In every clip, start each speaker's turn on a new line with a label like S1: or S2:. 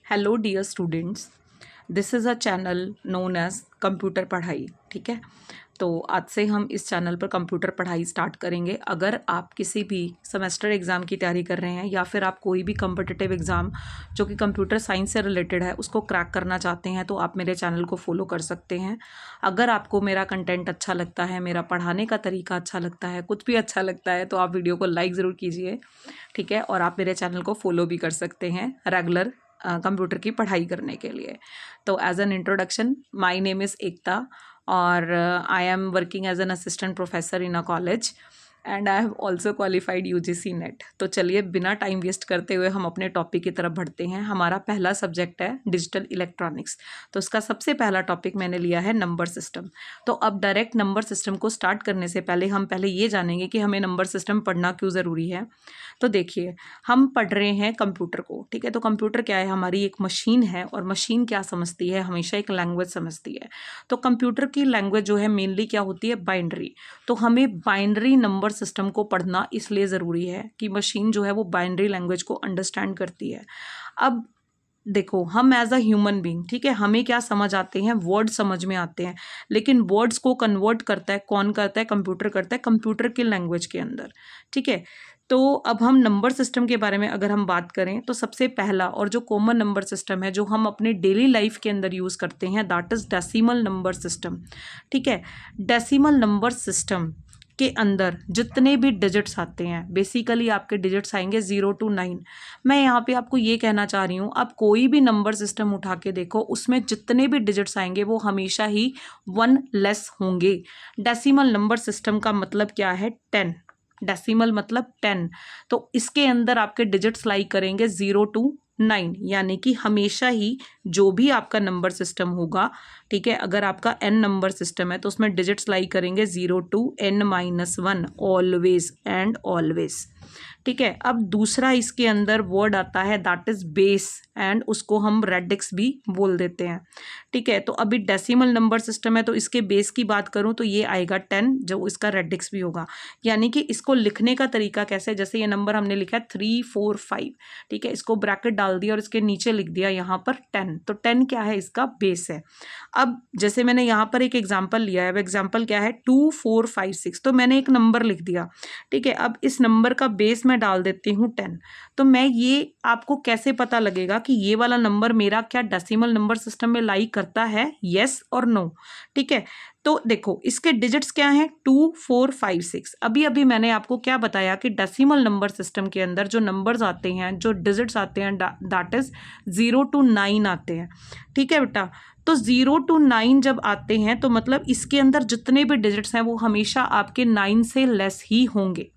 S1: Hello dear students, this is a channel known as computer पढ़ाई। ठीक है, तो आज से हम इस चैनल पर कंप्यूटर पढ़ाई स्टार्ट करेंगे। अगर आप किसी भी सेमेस्टर एग्ज़ाम की तैयारी कर रहे हैं या फिर आप कोई भी कम्पिटिटिव एग्ज़ाम जो कि कंप्यूटर साइंस से रिलेटेड है उसको क्रैक करना चाहते हैं तो आप मेरे चैनल को फॉलो कर सकते हैं। अगर आपको मेरा कंटेंट अच्छा लगता है, मेरा पढ़ाने का तरीका अच्छा लगता है, कुछ भी अच्छा लगता है तो आप वीडियो को लाइक ज़रूर कीजिए। ठीक है, और आप मेरे चैनल को फॉलो भी कर सकते हैं रेगुलर कंप्यूटर की पढ़ाई करने के लिए। तो as an introduction, my name is Ekta और I am working as an assistant professor in a college and I have also qualified UGC net. तो चलिए बिना टाइम वेस्ट करते हुए हम अपने टॉपिक की तरफ बढ़ते हैं। हमारा पहला सब्जेक्ट है डिजिटल इलेक्ट्रॉनिक्स। तो इसका सबसे पहला टॉपिक मैंने लिया है नंबर सिस्टम। तो अब डायरेक्ट नंबर सिस्टम को स्टार्ट करने से पहले हम पहले ये जानेंगे कि हमें नंबर सिस्टम पढ़ना क्यों ज़रूरी है। तो देखिए, हम पढ़ रहे हैं कंप्यूटर को। ठीक है, तो कंप्यूटर क्या है? हमारी एक मशीन है और मशीन क्या समझती है? हमेशा एक लैंग्वेज समझती है। तो कंप्यूटर की लैंग्वेज जो है मेनली क्या होती है? बाइनरी। तो हमें बाइनरी नंबर सिस्टम को पढ़ना इसलिए ज़रूरी है कि मशीन जो है वो बाइनरी लैंग्वेज को अंडरस्टैंड करती है। अब देखो, हम एज अ ह्यूमन बीइंग, ठीक है, हमें क्या समझ आते हैं? वर्ड समझ में आते हैं, लेकिन वर्ड्स को कन्वर्ट करता है कौन? करता है कंप्यूटर, करता है कंप्यूटर की लैंग्वेज के अंदर। ठीक है, तो अब हम नंबर सिस्टम के बारे में अगर हम बात करें तो सबसे पहला और जो कॉमन नंबर सिस्टम है जो हम अपने डेली लाइफ के अंदर यूज़ करते हैं, that is decimal number system. ठीक है, डेसिमल नंबर सिस्टम के अंदर जितने भी डिजिट्स आते हैं, बेसिकली आपके डिजिट्स आएंगे 0 to 9। मैं यहाँ पे आपको ये कहना चाह रही हूँ, आप कोई भी नंबर सिस्टम उठा के देखो, उसमें जितने भी डिजिट्स आएंगे वो हमेशा ही 1 लेस होंगे। डेसिमल नंबर सिस्टम का मतलब क्या है? 10। डेसिमल मतलब 10। तो इसके अंदर आपके डिजिट्स लाई करेंगे 0 to 9, यानी कि हमेशा ही जो भी आपका नंबर सिस्टम होगा, ठीक है, अगर आपका n नंबर सिस्टम है तो उसमें डिजिट्स लाई करेंगे 0 to n-1 always and always. ठीक है, अब दूसरा इसके अंदर वर्ड आता है दैट इज बेस, एंड उसको हम रेडिक्स भी बोल देते हैं। ठीक है, तो अभी डेसिमल नंबर सिस्टम है तो इसके बेस की बात करूं तो ये आएगा 10, जो इसका रेडिक्स भी होगा। यानी कि इसको लिखने का तरीका कैसे? जैसे ये नंबर हमने लिखा है 3 4 5, ठीक है, इसको ब्रैकेट डाल दिया और इसके नीचे लिख दिया यहाँ पर 10। तो 10 क्या है? इसका बेस है। अब जैसे मैंने यहाँ पर एक एग्जाम्पल लिया है, अब एग्जाम्पल क्या है? 2 4 5 6, तो मैंने एक नंबर लिख दिया। ठीक है, अब इस नंबर का बेस मैं डाल देती हूँ 10। तो मैं ये आपको कैसे पता लगेगा कि ये वाला नंबर मेरा क्या डेसिमल नंबर सिस्टम में लाई करता है, येस और नो? ठीक है, तो देखो इसके डिजिट्स क्या हैं? 2 4 5 6। अभी अभी मैंने आपको क्या बताया कि डेसिमल नंबर सिस्टम के अंदर जो नंबर्स आते हैं, जो डिजिट्स आते हैं, दैट इज 0 to 9 आते हैं। ठीक है बेटा, तो 0 to 9 जब आते हैं तो मतलब इसके अंदर जितने भी डिजिट्स हैं वो हमेशा आपके 9 से लेस ही होंगे।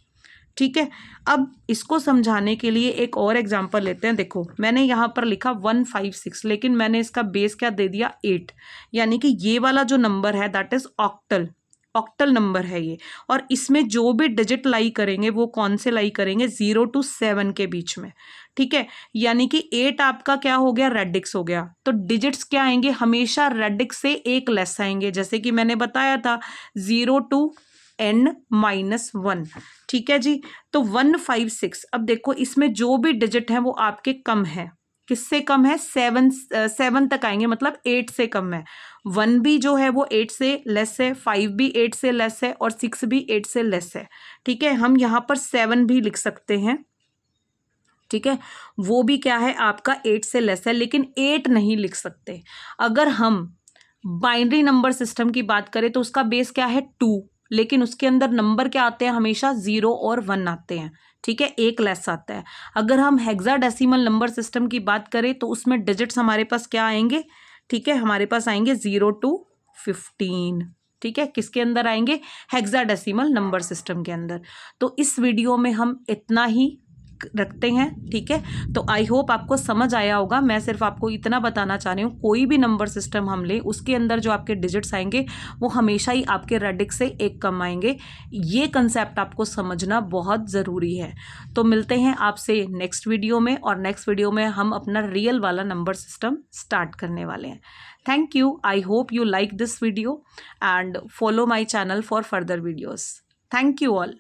S1: ठीक है, अब इसको समझाने के लिए एक और एग्जांपल लेते हैं। देखो, मैंने यहाँ पर लिखा 156, लेकिन मैंने इसका बेस क्या दे दिया? 8। यानी कि ये वाला जो नंबर है that is octal, octal number है ये। और इसमें जो भी डिजिट लाई करेंगे वो कौन से लाई करेंगे? 0 to 7 के बीच में। ठीक है, यानी कि 8 आपका क्या हो गया? रेडिक्स हो गया। तो डिजिट्स क्या आएंगे? हमेशा रेडिक्स से एक लेस आएंगे, जैसे कि मैंने बताया था 0 to n-1। ठीक है जी, तो 156। अब देखो इसमें जो भी डिजिट है वो आपके कम है। किससे कम है? 7 तक आएंगे, मतलब 8 से कम है। 1 भी जो है वो 8 से लेस है, 5 भी 8 से लेस है और 6 भी 8 से लेस है। ठीक है, हम यहाँ पर 7 भी लिख सकते हैं। ठीक है, वो भी क्या है? आपका 8 से लेस है, लेकिन 8 नहीं लिख सकते। अगर हम बाइनरी नंबर सिस्टम की बात करें तो उसका बेस क्या है? 2, लेकिन उसके अंदर नंबर क्या आते हैं? हमेशा 0 और 1 आते हैं। ठीक है, एक लेस आता है। अगर हम हेक्साडेसिमल नंबर सिस्टम की बात करें तो उसमें डिजिट्स हमारे पास क्या आएंगे? ठीक है, हमारे पास आएंगे 0 to 15। ठीक है, किसके अंदर आएंगे? हेक्साडेसिमल नंबर सिस्टम के अंदर। तो इस वीडियो में हम इतना ही रखते हैं। ठीक है, तो आई होप आपको समझ आया होगा। मैं सिर्फ आपको इतना बताना चाह रही हूँ, कोई भी नंबर सिस्टम हम ले उसके अंदर जो आपके डिजिट्स आएंगे वो हमेशा ही आपके रेडिक्स से एक कम आएंगे। ये कंसेप्ट आपको समझना बहुत ज़रूरी है। तो मिलते हैं आपसे नेक्स्ट वीडियो में, और नेक्स्ट वीडियो में हम अपना रियल वाला नंबर सिस्टम स्टार्ट करने वाले हैं। Thank you, I hope you like this video and follow my channel for further videos. Thank you all.